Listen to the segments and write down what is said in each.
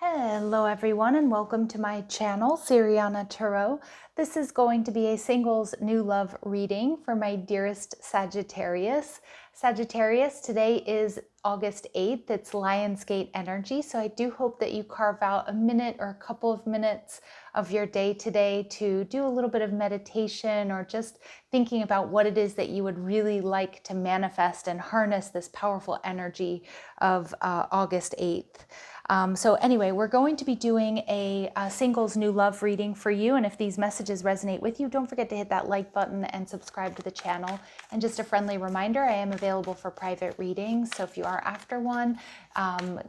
Hello everyone and welcome to my channel, Siriana Tarot. This is going to be a singles new love reading for my dearest Sagittarius. Sagittarius, today is August 8th. It's Lionsgate energy, so I do hope that you carve out a minute or a couple of minutes of your day today to do a little bit of meditation or just thinking about what it is that you would really like to manifest and harness this powerful energy of August 8th. So anyway, we're going to be doing a singles new love reading for you. And if these messages resonate with you, don't forget to hit that like button and subscribe to the channel. And just a friendly reminder, I am available for private readings. So if you are after one,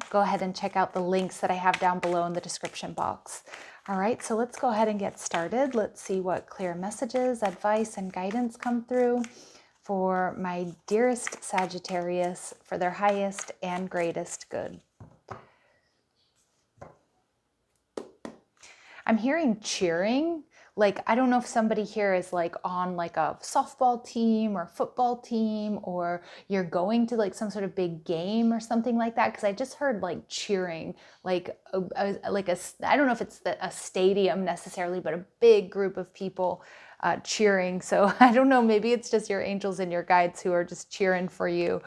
go ahead and check out the links that I have down below in the description box. All right, so let's go ahead and get started. Let's see what clear messages, advice, and guidance come through for my dearest Sagittarius for their highest and greatest good. I'm hearing cheering. Like, I don't know if somebody here is like on like a softball team or football team, or you're going to like some sort of big game or something like that. Cause I just heard like cheering, like I don't know if it's a stadium necessarily, but a big group of people cheering. So I don't know, maybe it's just your angels and your guides who are just cheering for you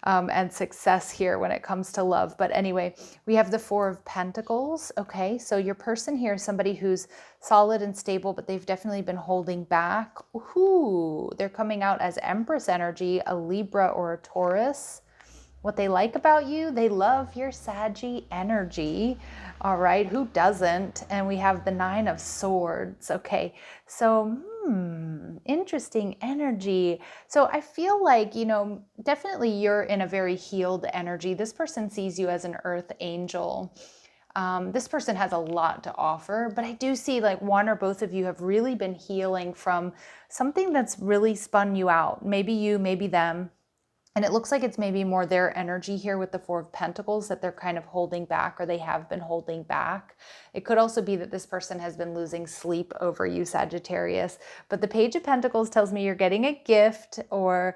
and success here when it comes to love. But anyway, we have the Four of Pentacles. Okay, so your person here is somebody who's solid and stable, but they've definitely been holding back. Ooh, they're coming out as Empress energy, a Libra or a Taurus. What they like about you, they love your Saggy energy. All right, who doesn't? And we have the Nine of Swords. Okay, so interesting energy. So I feel like, definitely you're in a very healed energy. This person sees you as an earth angel. This person has a lot to offer, but I do see like one or both of you have really been healing from something that's really spun you out. Maybe you, maybe them. And it looks like it's maybe more their energy here with the Four of Pentacles that they're kind of holding back, or they have been holding back. It could also be that this person has been losing sleep over you, Sagittarius. But the Page of Pentacles tells me you're getting a gift, or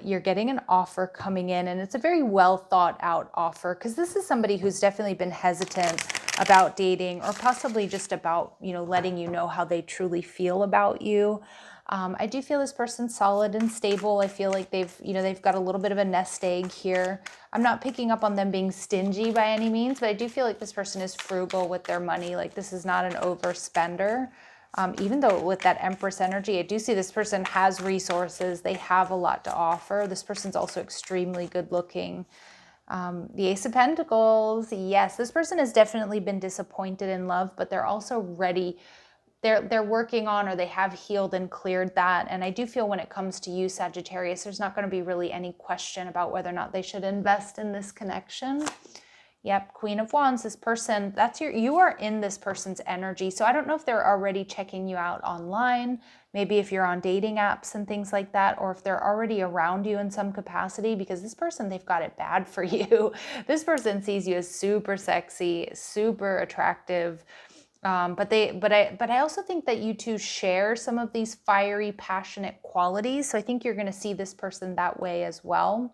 you're getting an offer coming in. And it's a very well thought out offer, because this is somebody who's definitely been hesitant about dating, or possibly just about, letting you know how they truly feel about you. I do feel this person's solid and stable. I feel like they've got a little bit of a nest egg here. I'm not picking up on them being stingy by any means, but I do feel like this person is frugal with their money. Like, this is not an overspender. Even though with that Empress energy, I do see this person has resources. They have a lot to offer. This person's also extremely good looking. The Ace of Pentacles, yes, this person has definitely been disappointed in love, but they're also ready. They're working on, or they have healed and cleared that. And I do feel when it comes to you, Sagittarius, there's not going to be really any question about whether or not they should invest in this connection. Yep, Queen of Wands, this person, you are in this person's energy. So I don't know if they're already checking you out online, maybe if you're on dating apps and things like that, or if they're already around you in some capacity, because this person, they've got it bad for you. This person sees you as super sexy, super attractive. But I also think that you two share some of these fiery, passionate qualities. So I think you're going to see this person that way as well.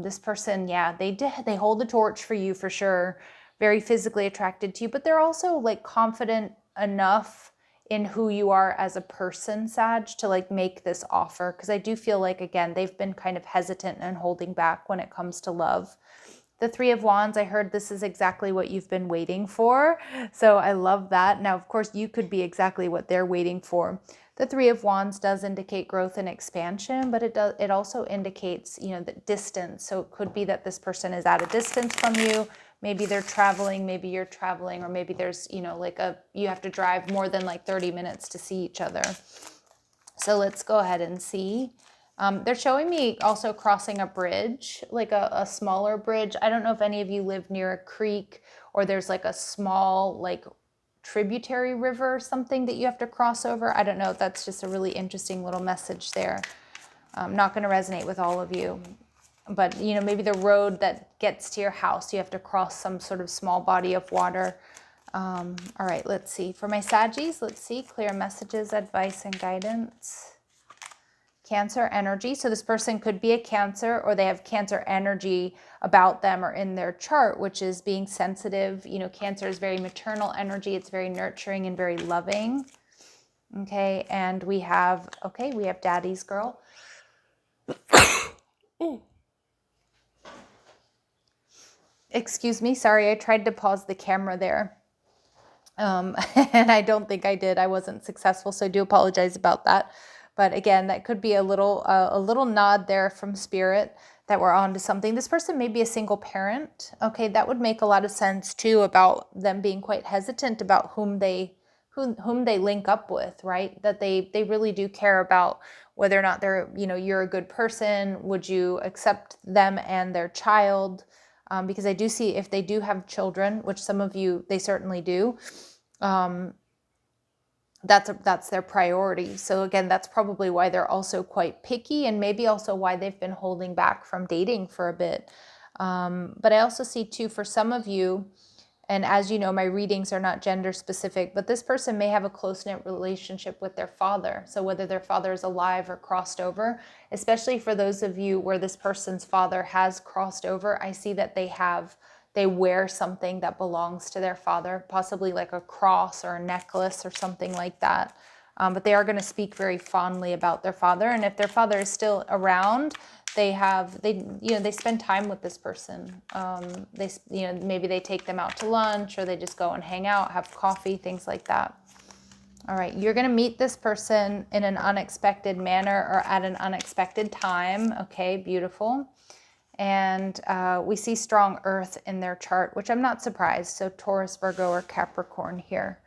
This person, yeah, they hold the torch for you for sure. Very physically attracted to you, but they're also like confident enough in who you are as a person, Sag, to like make this offer. Because I do feel like, again, they've been kind of hesitant and holding back when it comes to love. The Three of Wands, I heard this is exactly what you've been waiting for. So I love that. Now, of course, you could be exactly what they're waiting for. The Three of Wands does indicate growth and expansion, but it also indicates, the distance. So it could be that this person is at a distance from you. Maybe they're traveling, maybe you're traveling, or maybe there's, you have to drive more than like 30 minutes to see each other. So let's go ahead and see. They're showing me also crossing a bridge, like a smaller bridge. I don't know if any of you live near a creek, or there's like a small like tributary river or something that you have to cross over. I don't know. That's just a really interesting little message there. Not going to resonate with all of you. But, maybe the road that gets to your house, you have to cross some sort of small body of water. All right, let's see. For my Saggies, let's see. Clear messages, advice, and guidance. Cancer energy. So this person could be a Cancer, or they have Cancer energy about them or in their chart, which is being sensitive. You know, Cancer is very maternal energy. It's very nurturing and very loving. Okay, and we have Daddy's Girl. Excuse me, sorry, I tried to pause the camera there. And I don't think I did. I wasn't successful, so I do apologize about that. But again, that could be a little nod there from Spirit that we're on to something. This person may be a single parent. Okay, that would make a lot of sense too, about them being quite hesitant about whom they link up with, right? That they really do care about whether or not they're, you know, you're a good person. Would you accept them and their child? Because I do see if they do have children, which some of you, they certainly do, that's their priority. So again, that's probably why they're also quite picky, and maybe also why they've been holding back from dating for a bit. But I also see too, for some of you, and as you know, my readings are not gender specific, but this person may have a close-knit relationship with their father. So whether their father is alive or crossed over, especially for those of you where this person's father has crossed over, I see that they wear something that belongs to their father, possibly like a cross or a necklace or something like that. But they are going to speak very fondly about their father. And if their father is still around, they spend time with this person. Maybe they take them out to lunch, or they just go and hang out, have coffee, things like that. All right, you're going to meet this person in an unexpected manner or at an unexpected time. Okay, beautiful. And we see strong earth in their chart, which I'm not surprised. So Taurus, Virgo, or Capricorn here.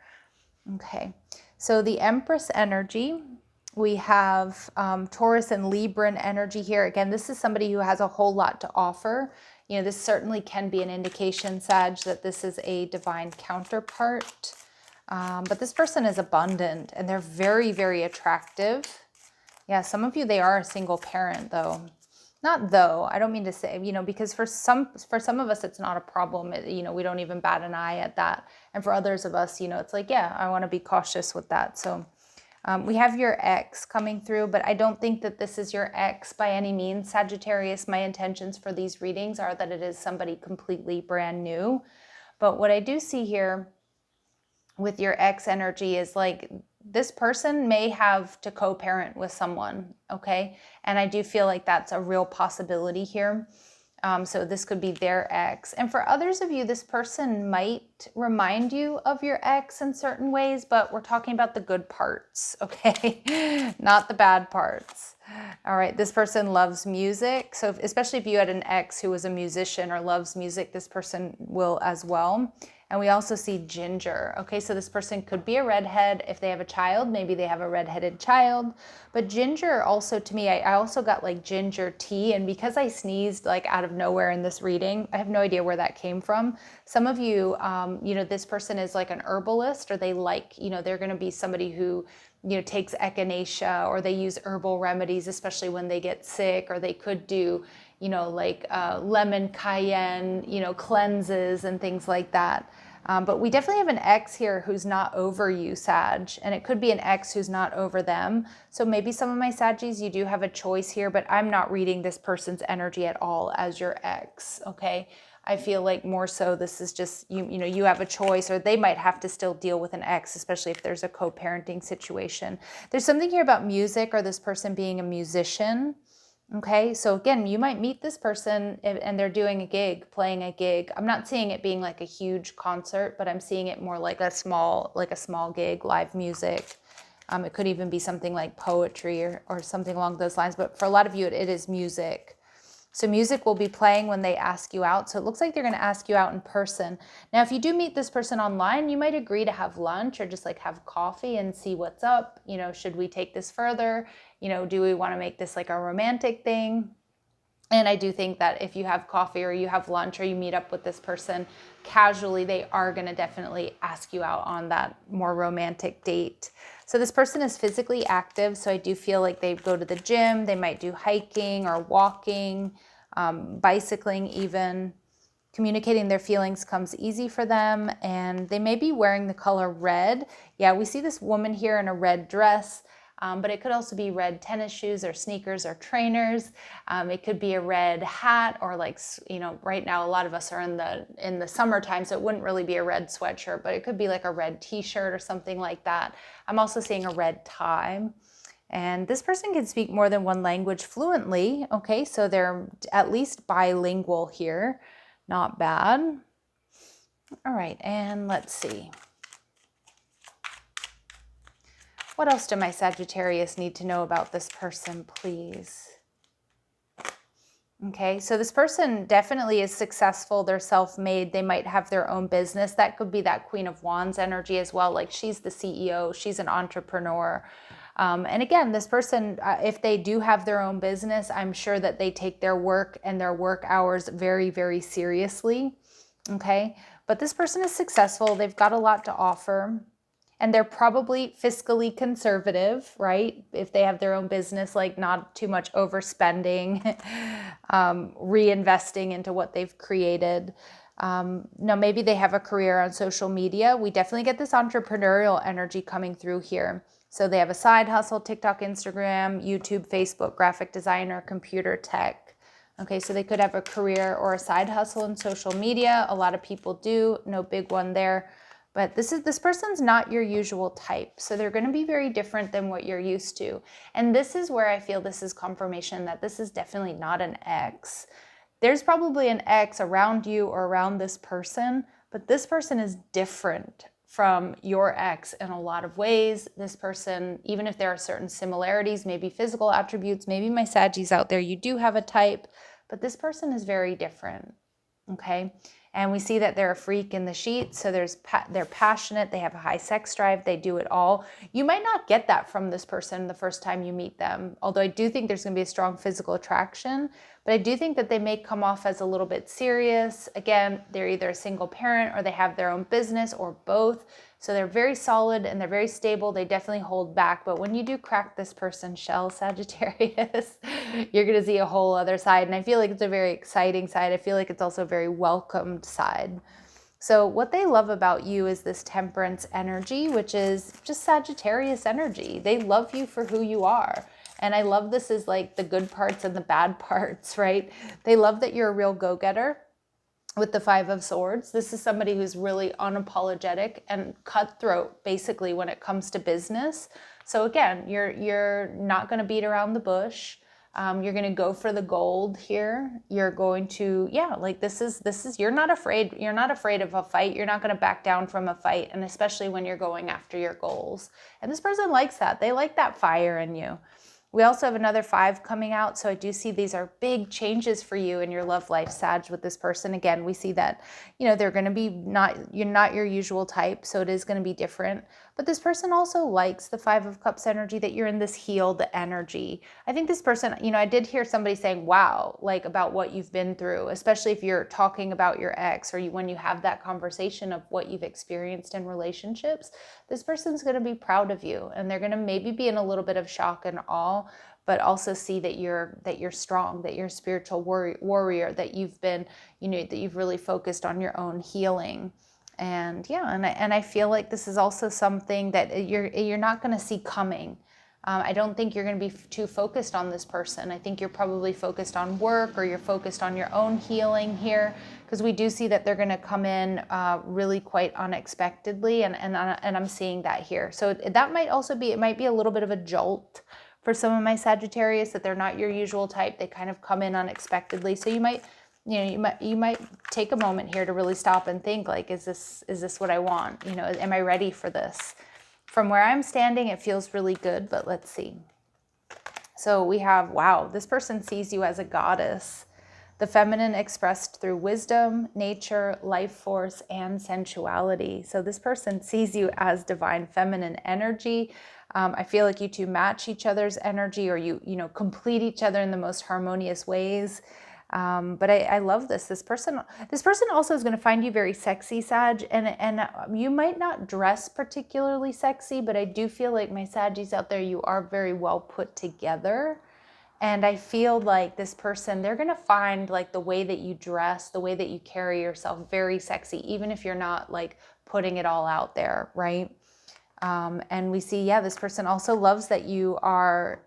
Okay, so the Empress energy, we have Taurus and Libran energy here. Again, this is somebody who has a whole lot to offer. You know, this certainly can be an indication, Sag, that this is a divine counterpart. But this person is abundant, and they're very, very attractive. Yeah, some of you, they are a single parent, though. Not though, I don't mean to say, you know, because for some of us, it's not a problem. You know, we don't even bat an eye at that. And for others of us, you know, it's like, yeah, I want to be cautious with that. So we have your ex coming through, but I don't think that this is your ex by any means, Sagittarius. My intentions for these readings are that it is somebody completely brand new. But what I do see here with your ex energy is like, this person may have to co-parent with someone, okay? And I do feel like that's a real possibility here. So this could be their ex. And for others of you, this person might remind you of your ex in certain ways, but we're talking about the good parts, okay? Not the bad parts. All right, this person loves music. So especially if you had an ex who was a musician or loves music, this person will as well. And we also see ginger. Okay, so this person could be a redhead. If they have a child, maybe they have a redheaded child. But ginger also, to me, I also got like ginger tea. And because I sneezed like out of nowhere in this reading, I have no idea where that came from. Some of you, you know, this person is like an herbalist, or they like, you know, they're going to be somebody who, you know, takes echinacea, or they use herbal remedies, especially when they get sick, or they could do, you know, like lemon cayenne, you know, cleanses and things like that. But we definitely have an ex here who's not over you, Sag, and it could be an ex who's not over them. So maybe some of my Saggies, you do have a choice here, but I'm not reading this person's energy at all as your ex, okay? I feel like more so this is just, you know, you have a choice, or they might have to still deal with an ex, especially if there's a co-parenting situation. There's something here about music, or this person being a musician. Okay, so again, you might meet this person and they're doing a gig, playing a gig. I'm not seeing it being like a huge concert, but I'm seeing it more like a small gig, live music. It could even be something like poetry or something along those lines. But for a lot of you, it is music. So music will be playing when they ask you out. So it looks like they're going to ask you out in person. Now, if you do meet this person online, you might agree to have lunch or just like have coffee and see what's up. You know, should we take this further? You know, do we want to make this like a romantic thing? And I do think that if you have coffee or you have lunch or you meet up with this person casually, they are going to definitely ask you out on that more romantic date. So this person is physically active. So I do feel like they go to the gym. They might do hiking or walking, bicycling even. Communicating their feelings comes easy for them. And they may be wearing the color red. Yeah, we see this woman here in a red dress. but it could also be red tennis shoes or sneakers or trainers. It could be a red hat, or like, you know, right now a lot of us are in the summertime, so it wouldn't really be a red sweatshirt, but it could be like a red t-shirt or something like that. I'm also seeing a red tie. And this person can speak more than one language fluently. Okay, so they're at least bilingual here. Not bad. All right, and let's see. What else do my Sagittarius need to know about this person, please? Okay, so this person definitely is successful. They're self-made. They might have their own business. That could be that Queen of Wands energy as well. Like, she's the CEO. She's an entrepreneur. And again, this person, if they do have their own business, I'm sure that they take their work and their work hours very, very seriously. Okay, but this person is successful. They've got a lot to offer. And they're probably fiscally conservative, right? If they have their own business, like not too much overspending, reinvesting into what they've created. Now, maybe they have a career on social media. We definitely get this entrepreneurial energy coming through here. So they have a side hustle, TikTok, Instagram, YouTube, Facebook, graphic designer, computer tech. Okay, so they could have a career or a side hustle in social media. A lot of people do, no big one there. But this person's not your usual type. So they're going to be very different than what you're used to. And this is where I feel this is confirmation that this is definitely not an ex. There's probably an ex around you or around this person, but this person is different from your ex in a lot of ways. This person, even if there are certain similarities, maybe physical attributes, maybe my Saggies out there, you do have a type, but this person is very different. Okay. And we see that they're a freak in the sheets. So they're passionate. They have a high sex drive. They do it all. You might not get that from this person the first time you meet them. Although I do think there's going to be a strong physical attraction, but I do think that they may come off as a little bit serious. Again, they're either a single parent or they have their own business or both. So they're very solid and they're very stable. They definitely hold back. But when you do crack this person's shell, Sagittarius, you're going to see a whole other side. And I feel like it's a very exciting side. I feel like it's also a very welcomed side. So what they love about you is this temperance energy, which is just Sagittarius energy. They love you for who you are. And I love this is like the good parts and the bad parts, right? They love that you're a real go-getter. With the Five of Swords, this is somebody who's really unapologetic and cutthroat, basically, when it comes to business. So again, you're not going to beat around the bush. You're going to go for the gold here. You're going to, like this is, you're not afraid. You're not afraid of a fight. You're not going to back down from a fight. And especially when you're going after your goals. And this person likes that. They like that fire in you. We also have another 5 coming out. So I do see these are big changes for you in your love life, Sag, with this person. Again, we see that, they're going to be you're not your usual type. So it is going to be different. But this person also likes the 5 of Cups energy, that you're in this healed energy. I think this person, I did hear somebody saying, wow, like about what you've been through, especially if you're talking about your ex or when you have that conversation of what you've experienced in relationships, this person's going to be proud of you. And they're going to maybe be in a little bit of shock and awe, but also see that you're strong, that you're a spiritual warrior, that you've been, that you've really focused on your own healing. And and I feel like this is also something that you're not going to see coming. I don't think you're going to be too focused on this person. I think you're probably focused on work, or you're focused on your own healing here, because we do see that they're going to come in really quite unexpectedly, and I'm seeing that here. So that might also be, it might be a little bit of a jolt for some of my Sagittarius, that they're not your usual type. They kind of come in unexpectedly. So you might take a moment here to really stop and think, like, is this what I want? Am I ready for this? From where I'm standing, it feels really good, but let's see. So we have, wow, this person sees you as a goddess, the feminine expressed through wisdom, nature, life force, and sensuality. So this person sees you as divine feminine energy. I feel like you two match each other's energy, or you complete each other in the most harmonious ways. But I love this. This person also is going to find you very sexy, Sag, and you might not dress particularly sexy, but I do feel like my Saggies out there, you are very well put together. And I feel like this person, they're going to find like the way that you dress, the way that you carry yourself very sexy, even if you're not like putting it all out there, right? And we see, yeah, this person also loves that you are,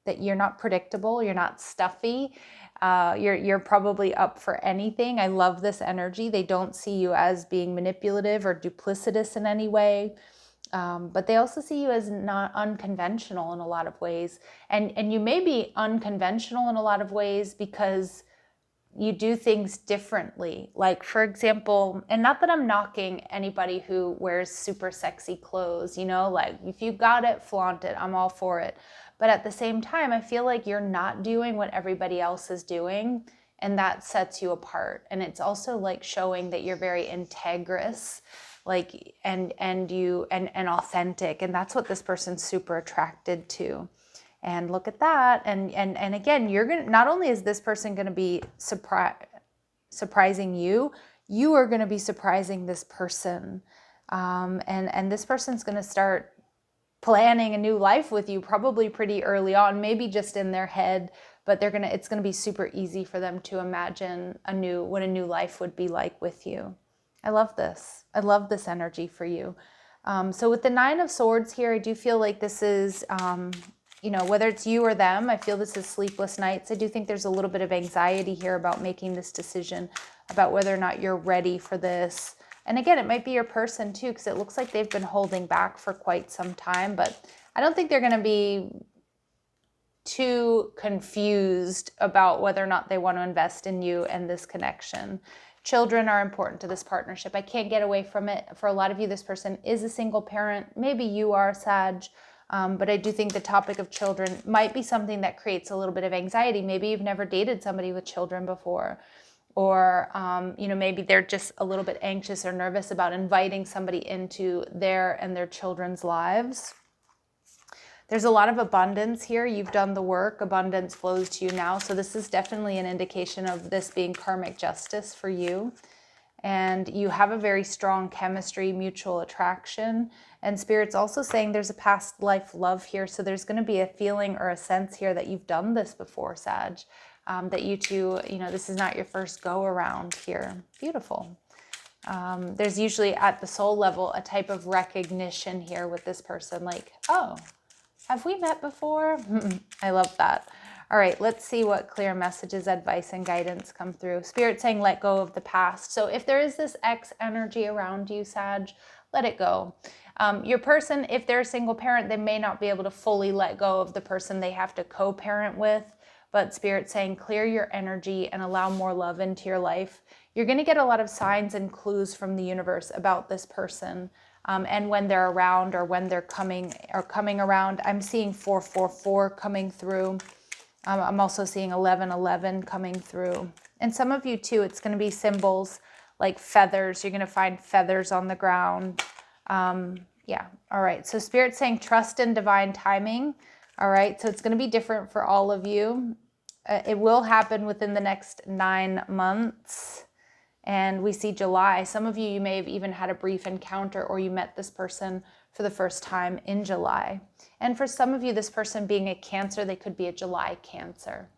that you're not predictable, you're not stuffy, you're probably up for anything. I love this energy. They don't see you as being manipulative or duplicitous in any way. But they also see you as not unconventional in a lot of ways. And you may be unconventional in a lot of ways because you do things differently. Like, for example, and not that I'm knocking anybody who wears super sexy clothes, you know, like if you got it, flaunt it, I'm all for it. But at the same time, I feel like you're not doing what everybody else is doing, and that sets you apart. And it's also like showing that you're very integrous, like, and authentic. And that's what this person's super attracted to. And look at that. And again, you're going to, not only is this person going to be surprising you, you are going to be surprising this person. And this person's going to start planning a new life with you probably pretty early on, maybe just in their head, but it's going to be super easy for them to imagine what a new life would be like with you. I love this. I love this energy for you. So with the 9 of Swords here, I do feel like this is, you know, whether it's you or them, I feel this is sleepless nights. I do think there's a little bit of anxiety here about making this decision, about whether or not you're ready for this. And again, it might be your person too, because it looks like they've been holding back for quite some time, but I don't think they're going to be too confused about whether or not they want to invest in you and this connection. Children are important to this partnership. I can't get away from it. For a lot of you, this person is a single parent. Maybe you are, Sag. But I do think the topic of children might be something that creates a little bit of anxiety. Maybe you've never dated somebody with children before, or you know, maybe they're just a little bit anxious or nervous about inviting somebody into their and their children's lives. There's a lot of abundance here. You've done the work. Abundance flows to you now. So this is definitely an indication of this being karmic justice for you. And you have a very strong chemistry, mutual attraction. And Spirit's also saying there's a past life love here. So there's going to be a feeling or a sense here that you've done this before, Sag. That you two, you know, this is not your first go around here. Beautiful. There's usually at the soul level a type of recognition here with this person. Like, oh, have we met before? I love that. All right, let's see what clear messages, advice, and guidance come through. Spirit saying let go of the past. So if there is this ex energy around you, Sag, let it go. Your person, if they're a single parent, they may not be able to fully let go of the person they have to co-parent with. But Spirit saying clear your energy and allow more love into your life. You're going to get a lot of signs and clues from the universe about this person. And when they're around or when they're coming around. I'm seeing 444 coming through. I'm also seeing 1111 coming through. And some of you too, it's going to be symbols like feathers. You're going to find feathers on the ground. Yeah. All right. So Spirit's saying trust in divine timing. All right. So it's going to be different for all of you. It will happen within the next 9 months. And we see July. Some of you may have even had a brief encounter or you met this person for the first time in July. And for some of you, this person being a Cancer, they could be a July Cancer.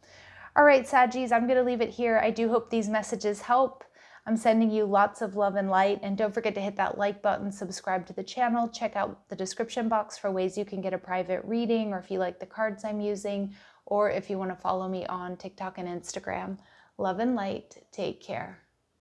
All right, Saggies, I'm going to leave it here. I do hope these messages help. I'm sending you lots of love and light. And don't forget to hit that like button, subscribe to the channel, check out the description box for ways you can get a private reading, or if you like the cards I'm using, or if you want to follow me on TikTok and Instagram. Love and light. Take care.